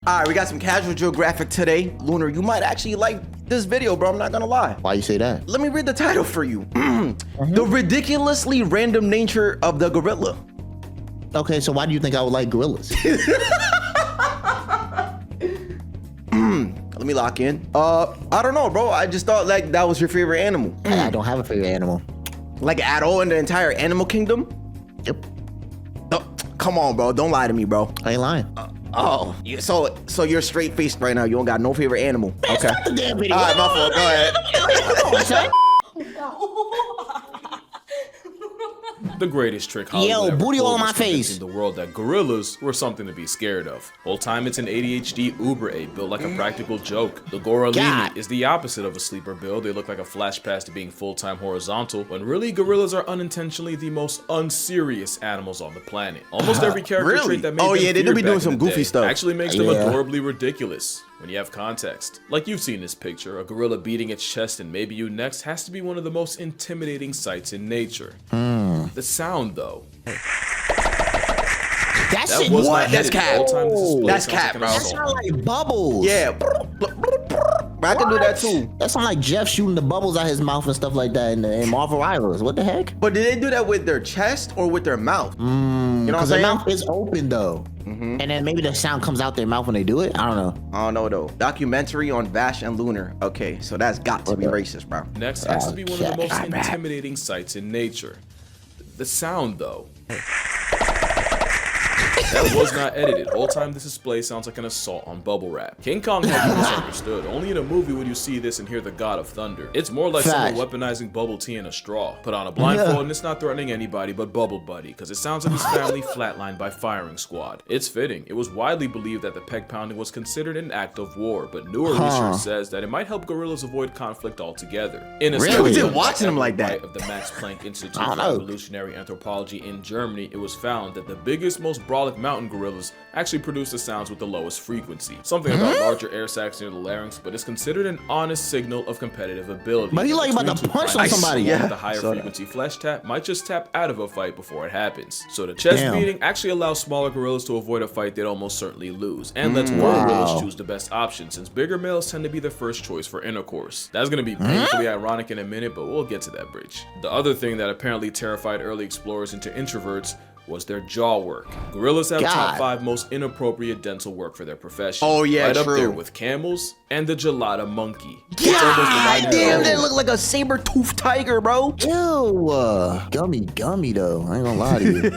All right, we got some casual geographic today. Lunar, you might actually like this video, bro. I'm not gonna lie. Why you say that? Let me read the title for you. The ridiculously random nature of the gorilla. Okay, so why do you think I would like gorillas? Let me lock in. I don't know, bro. I just thought like that was your favorite animal. I don't have a favorite animal. Like at all in the entire animal kingdom? Yep. Oh, come on, bro. Don't lie to me, bro. I ain't lying. So you're straight faced right now. You don't got no favorite animal. Okay. Stop the damn video. All right, my fault. Go ahead. Come on, son. The greatest trick Hollywood ever booty pulled all on was my face. convincing the world that gorillas were something to be scared of. Whole time it's an ADHD Uber ape built like a practical joke. The gorillini God. is the opposite of a sleeper build. They look like a flash pass to being full-time horizontal, when really gorillas are unintentionally the most unserious animals on the planet. Almost every character Really? trait that made Oh, them yeah, they do feared be doing back in some the goofy day stuff. actually makes them Yeah. adorably ridiculous. When you have context. Like you've seen this picture, a gorilla beating its chest and maybe you next has to be one of the most intimidating sights in nature. The sound though. That That shit, was What? not That's edited. cap. All time this display That's sounds cap, like an bro. that assault. sound like bubbles. Yeah. I can do that too. That sound like Jeff shooting the bubbles out his mouth and stuff like that in Marvel Rivals. What the heck? But did they do that with their chest or with their mouth? You know what I'm Because their saying? mouth is open though. And then maybe the sound comes out their mouth when they do it. I don't know. I don't know though. Documentary on Vash and Lunar. Okay, so that's got to be racist, bro. Next has to be one of the most Okay. intimidating sights in nature. The sound though. That was not edited. Whole time this display sounds like an assault on bubble wrap. King Kong had been misunderstood. Only in a movie would you see this and hear the god of thunder. It's more like Fact. someone weaponizing bubble tea in a straw. Put on a blindfold and it's not threatening anybody but Bubble Buddy, because it sounds like his family flatlined by firing squad. It's fitting. It was widely believed that the peg pounding was considered an act of war, but newer research says that it might help gorillas avoid conflict altogether. In a Really? study We did done by watching them like Edward that. Wright of the Max Planck Institute I for don't know. Evolutionary Anthropology in Germany, it was found that the biggest, most brolic mountain gorillas actually produce the sounds with the lowest frequency. Something about larger air sacs near the larynx, but it's considered an honest signal of competitive ability. But he like about to Between two punch on primates, somebody. the one Yeah, with the higher saw that. frequency flesh tap might just tap out of a fight before it happens. So the chest Damn. beating actually allows smaller gorillas to avoid a fight they'd almost certainly lose, and lets more gorillas choose the best option, since bigger males tend to be the first choice for intercourse. That's gonna be painfully ironic in a minute, but we'll get to that bridge. The other thing that apparently terrified early explorers into introverts was their jaw work. Gorillas have top God. 5 most inappropriate dental work for their profession. Oh, yeah, right up true. there with camels and the gelada monkey. It's almost God divided damn, into that two. look like a saber-toothed tiger, bro. Ew, gummy though. I ain't gonna lie to you.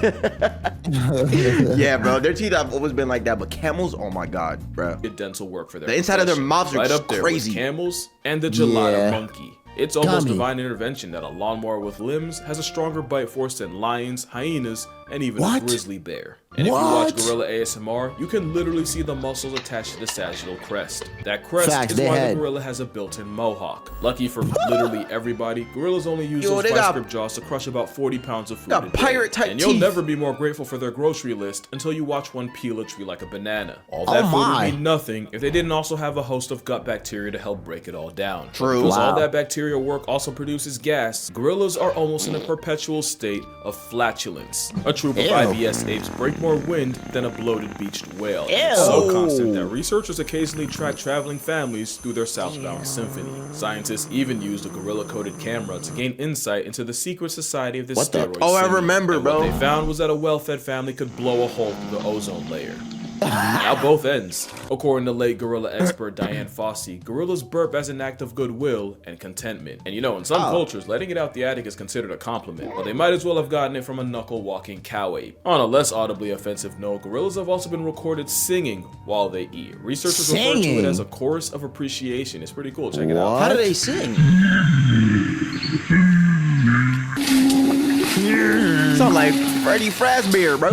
Yeah, bro. Their teeth have always been like that, but camels, oh my god, bro. Dental work for their The inside of their profession. mouths are right just up there crazy. with camels and the gelada Yeah. monkey. It's almost Gummy. divine intervention that a lawnmower with limbs has a stronger bite force than lions, hyenas, and even a What? grizzly bear. And if you watch What? gorilla ASMR, you can literally see the muscles attached to the sagittal crest. That crest Facts, is they why had- the gorilla has a built-in mohawk. Lucky for literally everybody, gorillas only use Yo, those they vice got- grip jaws to crush about 40 pounds of food got a day. pirate-type And you'll teeth. never be more grateful for their grocery list until you watch one peel a tree like a banana. All Oh that food my. would mean nothing if they didn't also have a host of gut bacteria to help break it all down. True. Because all Wow. that bacterial work also produces gas, gorillas are almost in a perpetual state of flatulence. A troop of Ew. IBS apes break more wind than a bloated beached whale. And it's Ew. so constant that researchers occasionally track traveling families through their southbound symphony. Scientists even used a gorilla-coded camera to gain insight into the secret society of this What the- steroid Oh, I city. remember, And bro. What they found was that a well-fed family could blow a hole through the ozone layer. Now both ends. According to late gorilla expert Diane Fossey, gorillas burp as an act of goodwill and contentment. And you know, in some cultures, letting it out the attic is considered a compliment, but they might as well have gotten it from a knuckle-walking cow ape. On a less audibly offensive note, gorillas have also been recorded singing while they eat. Researchers refer to it Singing? as a chorus of appreciation. It's pretty cool. Check it out. How do they sing? Sound like Freddie Fazbear, bro.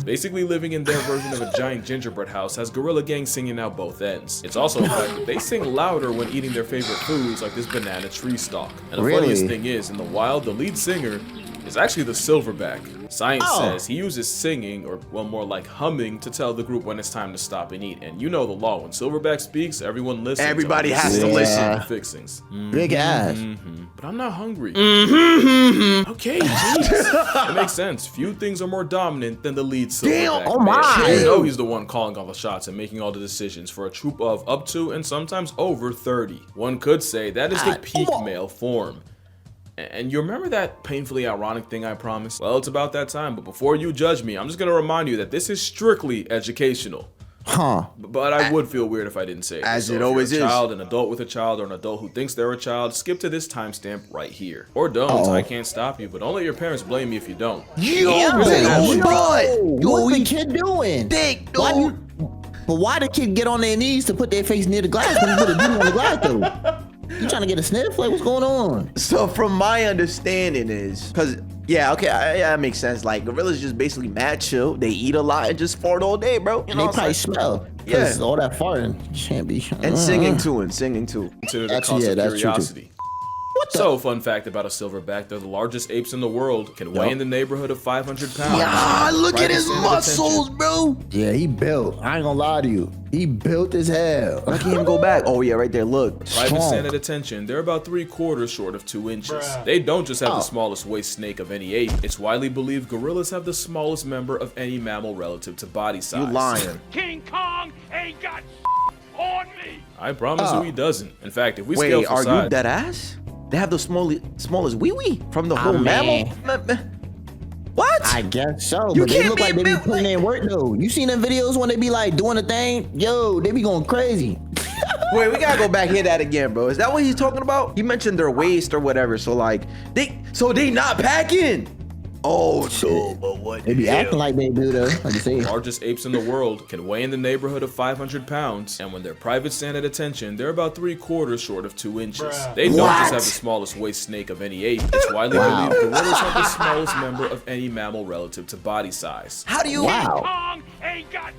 Basically living in their version of a giant gingerbread house has gorilla gangs singing out both ends. It's also a fact that they sing louder when eating their favorite foods like this banana tree stalk. And the Really? funniest thing is, in the wild, the lead singer is actually the silverback. Science says he uses singing, or well, more like humming, to tell the group when it's time to stop and eat. And you know the law, when silverback speaks, everyone listens. Everybody has to listen. Fixings. Big ass. But I'm not hungry. Okay, jeez. It makes sense. Few things are more dominant than the lead silverback. Oh my. You know he's the one calling all the shots and making all the decisions for a troop of up to and sometimes over 30. One could say that is the peak male form. And you remember that painfully ironic thing I promised? Well, it's about that time, but before you judge me, I'm just gonna remind you that this is strictly educational. Huh. But I would feel weird if I didn't say it. As So it if always you're a is. child, an adult with a child, or an adult who thinks they're a child, skip to this timestamp right here. Or don't, I can't stop you, but don't let your parents blame me if you don't. What's the kid doing? Dick, Why dude. but why the kid get on their knees to put their face near the glass when you put a dude on the glass though? You trying to get a sniff? Like, what's going on? So from my understanding is, because yeah, okay, yeah, that makes sense. Like gorillas just basically mad chill. They eat a lot and just fart all day, bro. You know They what probably I'm saying? smell. Yeah. All that farting can't be. And singing too, and singing too. Consider the Actually, cost yeah, of that's true, too. curiosity. So, fun fact about a silverback, they're the largest apes in the world, can weigh in the neighborhood of 500 pounds. Ah, look at Private his standard muscles, attention. bro. Yeah, he built. I ain't gonna lie to you. He built as hell. I can't even go back. Oh yeah, right there. Look. Private Strong. standard attention, they're about 3/4 short of 2 inches. They don't just have the smallest waist snake of any ape. It's widely believed gorillas have the smallest member of any mammal relative to body size. You lying? King Kong ain't got on me. I promise you he doesn't. In fact, if we scale Wait, for are size, you dead ass? They have the smallest wee wee from the whole mean- mammal. What? I guess so. You But they can't look be like they be built putting in work though. You seen them videos when they be like doing a thing? Yo, they be going crazy. Wait, we gotta go back here that again, bro. Is that what he's talking about? He mentioned their waist or whatever. So like, they not packing. Oh no, but what? They be the hell? acting like they do though. Like I say. largest apes in the world can weigh in the neighborhood of 500 pounds, and when they're private standard attention, they're about 3/4 short of 2 inches. They don't What? just have the smallest waist snake of any ape. It's widely Wow. believed gorillas have the smallest member of any mammal relative to body size. How do you? Wow. Kong ain't got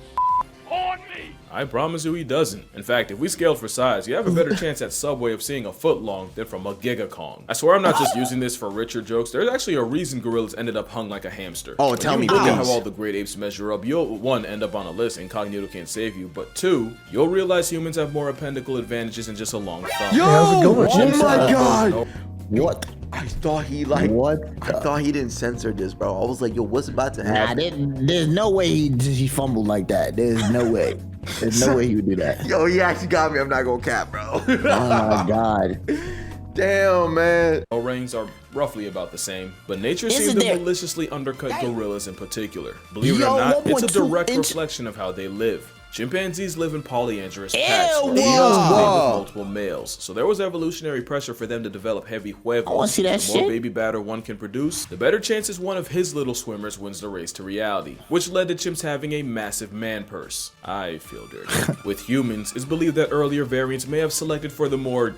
on me. I promise you he doesn't. In fact, if we scaled for size, you have a better chance at Subway of seeing a foot long than from a Giga Kong. I swear I'm not just using this for richer jokes. There's actually a reason gorillas ended up hung like a hamster. Oh, When tell you me, look at please. how all the great apes measure up, you'll, one, end up on a list, incognito can't save you, but two, you'll realize humans have more appendical advantages than just a long thumb. Yo! how's it going, Oh Chip? my god! What? I thought he like. What? I thought he didn't censor this, bro. I was like, yo, what's about to Nah, happen? there's no way he fumbled like that. There's no way. There's no way he would do that. Yo, he actually got me. I'm not gonna cap, bro. Oh my god. Damn, man. Orangs are roughly about the same, but nature Isn't seemed to there- maliciously undercut gorillas in particular. Believe it Yo, or not, it's a 1.2 direct inch- reflection of how they live. Chimpanzees live in polyandrous Ew, packs where whoa. females mate with Whoa. multiple males. So there was evolutionary pressure for them to develop heavy huevos. I wanna see that The more shit. baby batter one can produce, the better chances one of his little swimmers wins the race to reality, which led to chimps having a massive man purse. I feel dirty. With humans, it's believed that earlier variants may have selected for the more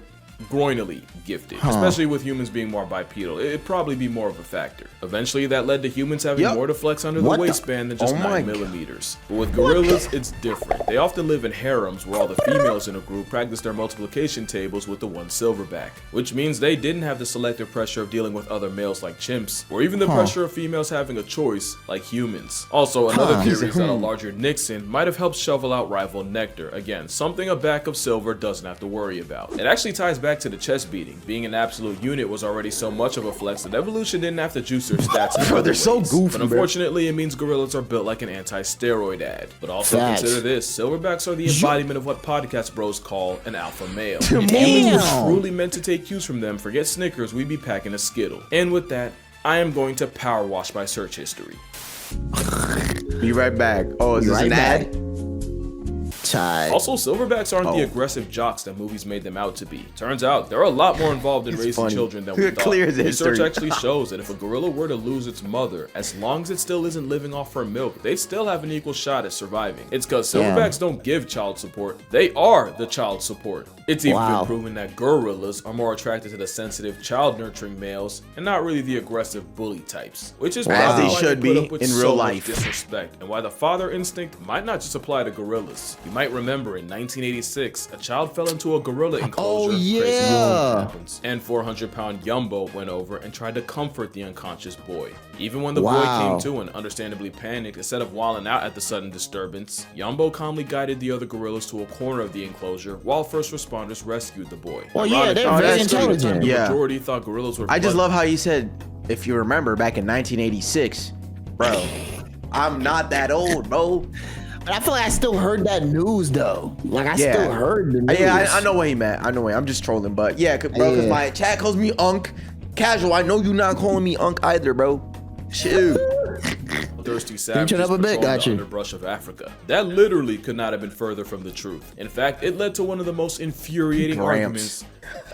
groinally gifted, especially with humans being more bipedal. It'd probably be more of a factor. Eventually, that led to humans having Yep. more to flex under What the the- waistband than just Oh my 9 millimeters. But with gorillas, it's different. They often live in harems where all the females in a group practice their multiplication tables with the one silverback, which means they didn't have the selective pressure of dealing with other males like chimps, or even the pressure of females having a choice like humans. Also, another theory is that a larger Nixon might have helped shovel out rival Nectar. Again, something a back of silver doesn't have to worry about. It actually ties back to the chest beating. Being an absolute unit was already so much of a flex that evolution didn't have to juice their stats in Bro, other they're so ways. goofy, But bro. unfortunately, it means gorillas are built like an anti-steroid ad. But also Facts. consider this, silverbacks are the embodiment of what podcast bros call an alpha male. If Damn. humans were truly meant to take cues from them, forget Snickers, we'd be packing a Skittle. And with that, I am going to power wash my search history. Be right back. Oh, is Be this right an ad? back. Chai. Also, silverbacks aren't the Oh. aggressive jocks that movies made them out to be. Turns out, they're a lot more involved in It's raising funny. children than we thought. Clear as Research history. actually shows that if a gorilla were to lose its mother, as long as it still isn't living off her milk, they still have an equal shot at surviving. It's because silverbacks don't give child support, they are the child support. It's even Wow. been proven that gorillas are more attracted to the sensitive, child-nurturing males, and not really the aggressive bully types. Which is As probably they why should put be up with in so real much life. disrespect, and why the father instinct might not just apply to gorillas. You might remember in 1986, a child fell into a gorilla enclosure. Oh, Crazy yeah. happens. And 400-pound Yumbo went over and tried to comfort the unconscious boy. Even when the boy Wow. came to and understandably panicked, instead of wilding out at the sudden disturbance, Yumbo calmly guided the other gorillas to a corner of the enclosure while first responders rescued the boy. Well, yeah, they're Ironically, very at the time, intelligent. The Yeah. majority thought gorillas were I just blood- love how you said, if you remember, back in 1986, bro. I'm not that old, bro. But I feel like I still heard that news though. Like I Yeah. still heard the news. Yeah, I know what he meant. I know what I'm just trolling, but yeah, bro, because Yeah. my chat calls me Unk. Casual, I know you not calling me Unk either, bro. Shoot. thirsty savages turn up a bit, patrolling got the you. underbrush of Africa. That literally could not have been further from the truth. In fact, it led to one of the most infuriating Gramps. arguments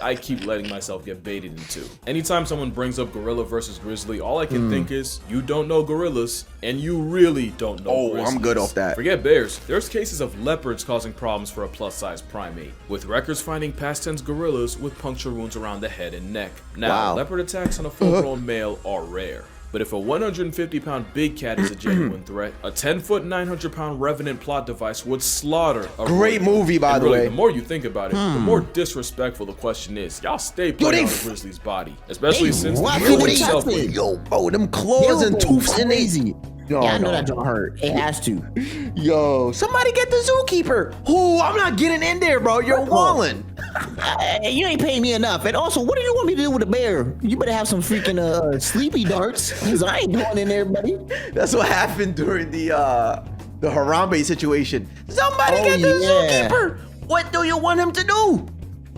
I keep letting myself get baited into. Anytime someone brings up gorilla versus grizzly, all I can think is, you don't know gorillas, and you really don't know grizzlies. I'm good off that. Forget bears. There's cases of leopards causing problems for a plus-size primate, with records finding past tense gorillas with puncture wounds around the head and neck. Now, Wow. leopard attacks on a full-grown male are rare. But if a 150-pound big cat is a genuine threat, a 10-foot, 900-pound Revenant plot device would slaughter a Great rodent. movie, by And the really, way. The more you think about it, the more disrespectful the question is. Y'all stay playing on a grizzly's body, especially They since the rough gorilla with itself each would other. Yo, bro, them claws and tooths in it. crazy. Yo, Yeah, I know no. that don't hurt. It has to. Yo, somebody get the zookeeper. Ooh, I'm not getting in there, bro. You're walling. You ain't paying me enough. And also, what do you want me to do with a bear? You better have some freaking sleepy darts, because I ain't going in there, buddy. That's what happened during the Harambe situation. Somebody Oh, get the yeah. zookeeper. What do you want him to do?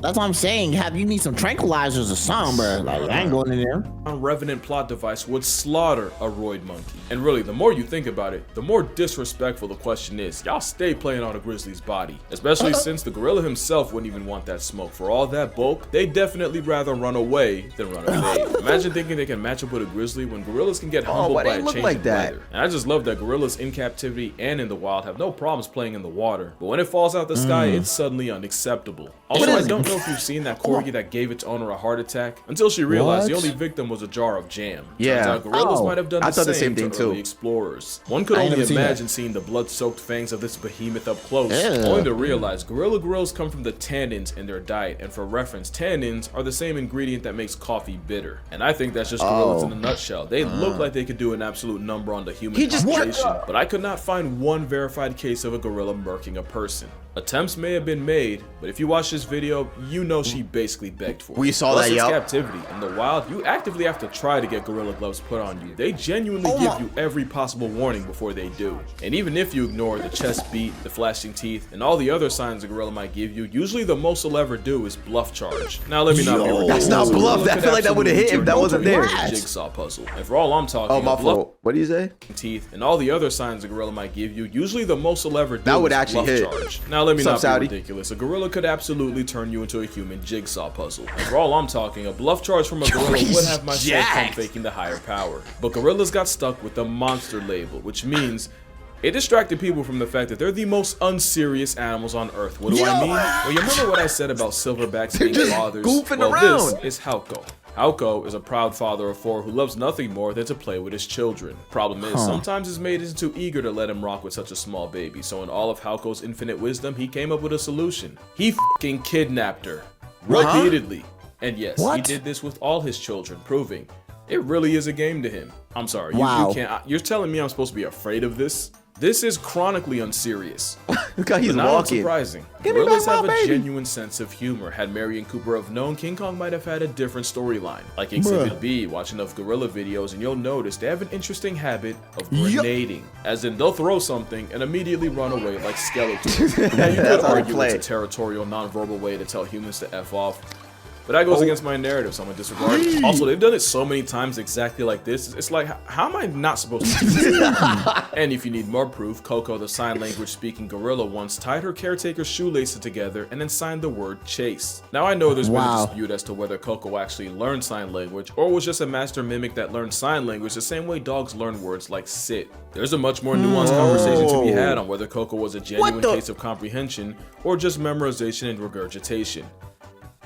That's what I'm saying. You need some tranquilizers or something, bro. Like, I ain't going in there. Revenant plot device would slaughter a roid monkey. And really, the more you think about it, the more disrespectful the question is. Y'all stay playing on a grizzly's body, especially since the gorilla himself wouldn't even want that smoke. For all that bulk, they definitely rather run away than run away. Imagine thinking they can match up with a grizzly when gorillas can get humbled why by they a look change like in that? weather. And I just love that gorillas in captivity and in the wild have no problems playing in the water, but when it falls out the sky, it's suddenly unacceptable. Also, I don't know if you've seen that corgi that gave its owner a heart attack until she realized the What? only victim was a jar of jam. Yeah. Turns out gorillas Oh. might have done I the thought the same same to thing, early too. explorers. One could I ain't only never seen that. imagine seeing the blood-soaked fangs of this behemoth up close, Ew. only to realize gorilla grills come from the tannins in their diet, and for reference, tannins are the same ingredient that makes coffee bitter. And I think that's just gorillas in a nutshell. They look like they could do an absolute number on the human He just- population, but I could not find one verified case of a gorilla murking a person. Attempts may have been made, but if you watch this video, you know she basically begged for it. We saw Plus, that, it's yup. captivity. In the wild, you actively have to try to get gorilla gloves put on you. They genuinely give you every possible warning before they do. And even if you ignore the chest beat, the flashing teeth, and all the other signs a gorilla might give you, usually the most they'll ever do is bluff charge. Now let me not be ridiculous. That's not A bluff. gorilla I could feel like that would've hit absolutely if that turn wasn't you into there. a jigsaw puzzle. And for all I'm talking, Oh, my a bluff fault. What do you say? teeth, and all the other signs a gorilla might give you, usually the most they'll ever do That would is actually bluff hit. charge. Now let me What's not up, be Saudi? ridiculous. A gorilla could absolutely turn you into a human jigsaw puzzle. And for all I'm talking, a bluff charge from a gorilla he's would have my soul pump jacked. faking the higher power. But gorillas got stuck with the monster label, which means it distracted people from the fact that they're the most unserious animals on Earth. What do I mean? Well, you remember what I said about silverbacks being just fathers? goofing Well, around. this is Hauko. Hauko is a proud father of 4 who loves nothing more than to play with his children. Problem is, sometimes his mate isn't too eager to let him rock with such a small baby, so in all of Hauko's infinite wisdom, he came up with a solution. He f***ing kidnapped her. Repeatedly. And yes, he What? did this with all his children, proving it really is a game to him. I'm sorry, Wow. you can't. You're telling me I'm supposed to be afraid of this? This is chronically unserious. Look how he's But not walking. unsurprising. Give me Gorillas back have my a baby. genuine sense of humor. Had Marion Cooper have known, King Kong might have had a different storyline. Like Exhibit B, watch enough gorilla videos and you'll notice they have an interesting habit of grenading. As in, they'll throw something and immediately run away like skeletons. Now you could That's how they argue play. it's a territorial, non-verbal way to tell humans to F off. But that goes against my narrative, so I'm gonna disregard it. Also, they've done it so many times exactly like this. It's like, how am I not supposed to do this? And if you need more proof, Coco, the sign language speaking gorilla, once tied her caretaker's shoelaces together and then signed the word chase. Now I know there's been a Wow. dispute as to whether Coco actually learned sign language or was just a master mimic that learned sign language the same way dogs learn words like sit. There's a much more nuanced conversation to be had on whether Coco was a genuine the- case of comprehension or just memorization and regurgitation.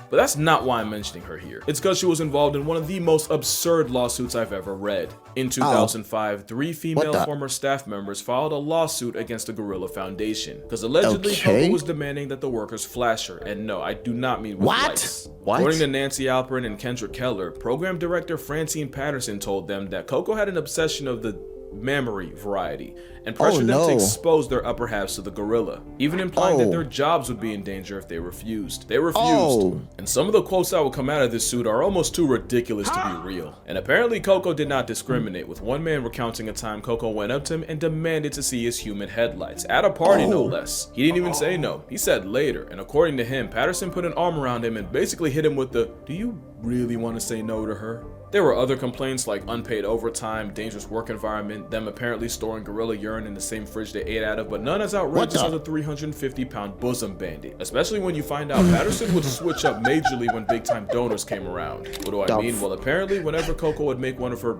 But that's not why I'm mentioning her here. It's because she was involved in one of the most absurd lawsuits I've ever read. In 2005, 3 female former staff members filed a lawsuit against the Gorilla Foundation because allegedly Coco was demanding that the workers flash her. And no, I do not mean with lights. According to Nancy Alperin and Kendra Keller, program director Francine Patterson told them that Coco had an obsession of the mammary variety and pressured them to expose their upper halves to the gorilla, even implying that their jobs would be in danger if they refused. They refused. And some of the quotes that would come out of this suit are almost too ridiculous to be real. And apparently Coco did not discriminate, with one man recounting a time Coco went up to him and demanded to see his human headlights at a party, no less. He didn't even say no. He said later. And according to him, Patterson put an arm around him and basically hit him with the, "Do you really want to say no to her?" There were other complaints like unpaid overtime, dangerous work environment, them apparently storing gorilla urine in the same fridge they ate out of, but none as outrageous as a 350-pound bosom bandit. Especially when you find out Patterson would switch up majorly when big-time donors came around. What do I mean? Well, apparently whenever Coco would make one of her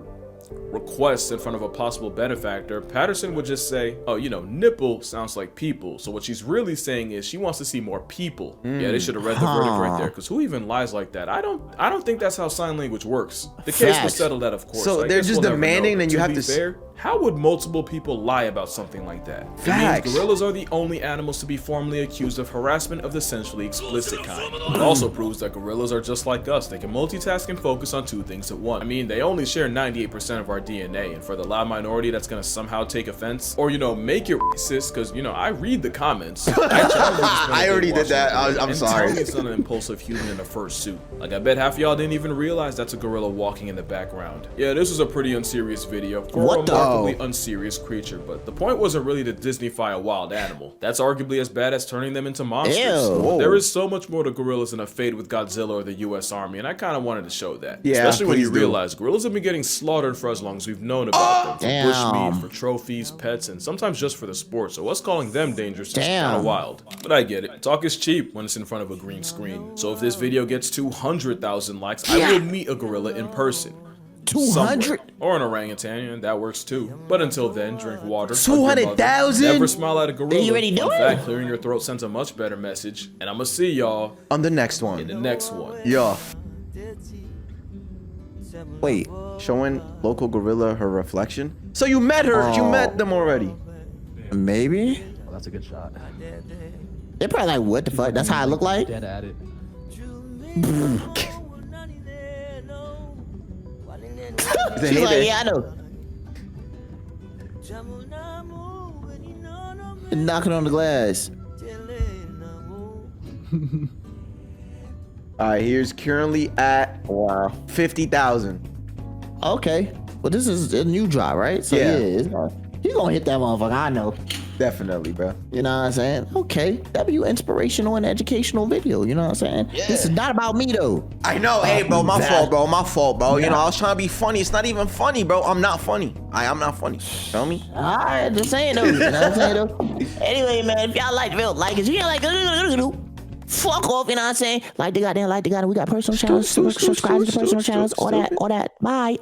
requests in front of a possible benefactor, Patterson would just say, "Oh, you know, nipple sounds like people." So what she's really saying is she wants to see more people. Yeah, they should have read the verdict right there, because who even lies like that? I don't think that's how sign language works. The case was settled that, of course. So they're just demanding, and you have to. Fair, how would multiple people lie about something like that? It means gorillas are the only animals to be formally accused of harassment of the sensually explicit kind. It also proves that gorillas are just like us. They can multitask and focus on 2 things at once. I mean, they only share 98% of our DNA, and for the loud minority that's gonna somehow take offense, or, you know, make it racist, because, you know, I read the comments. I already did that. I'm sorry. Tell me it's not an impulsive human in a fursuit. Like, I bet half of y'all didn't even realize that's a gorilla walking in the background. Yeah, this was a pretty unserious video for a remarkably unserious creature, but the point wasn't really to Disneyfy a wild animal. That's arguably as bad as turning them into monsters. There is so much more to gorillas than a fade with Godzilla or the US Army, and I kind of wanted to show that. Yeah, especially when you realize gorillas have been getting slaughtered for as long as we've known about them. For bushmeat, for trophies, pets, and sometimes just for the sport, so us calling them dangerous is kind of wild. But I get it. Talk is cheap when it's in front of a green screen. So if this video gets 200,000 likes, I will meet a gorilla in person. 200 or an orangutan, and that works too. But until then, drink water. 200,000. Never smile at a gorilla. You already doing? In fact, clearing your throat sends a much better message. And I'm gonna see y'all on the next one. In the next one. Yeah. Wait, showing local gorilla her reflection. So you met her? You met them already? Maybe. Oh, that's a good shot. They're probably like, what the fuck? That's how I look like. Dead at it. She's like, yeah, I know. Knocking on the glass. All right, here's currently at 50,000. Okay, well this is a new drop, right? So yeah, he's gonna hit that motherfucker. I know. Definitely, bro. You know what I'm saying? Okay, W inspirational and educational video. You know what I'm saying? Yeah. This is not about me though. I know. Hey, bro, my fault, bro. My fault, bro. You know, I was trying to be funny. It's not even funny, bro. I'm not funny. I'm not funny. Feel me? Alright, just saying though. You know what I'm saying though? Anyway, man, if y'all like the video, like it. If you like fuck off, you know what I'm saying? Like the goddamn, we got personal channels, subscribe to the personal channels, all that. Bye.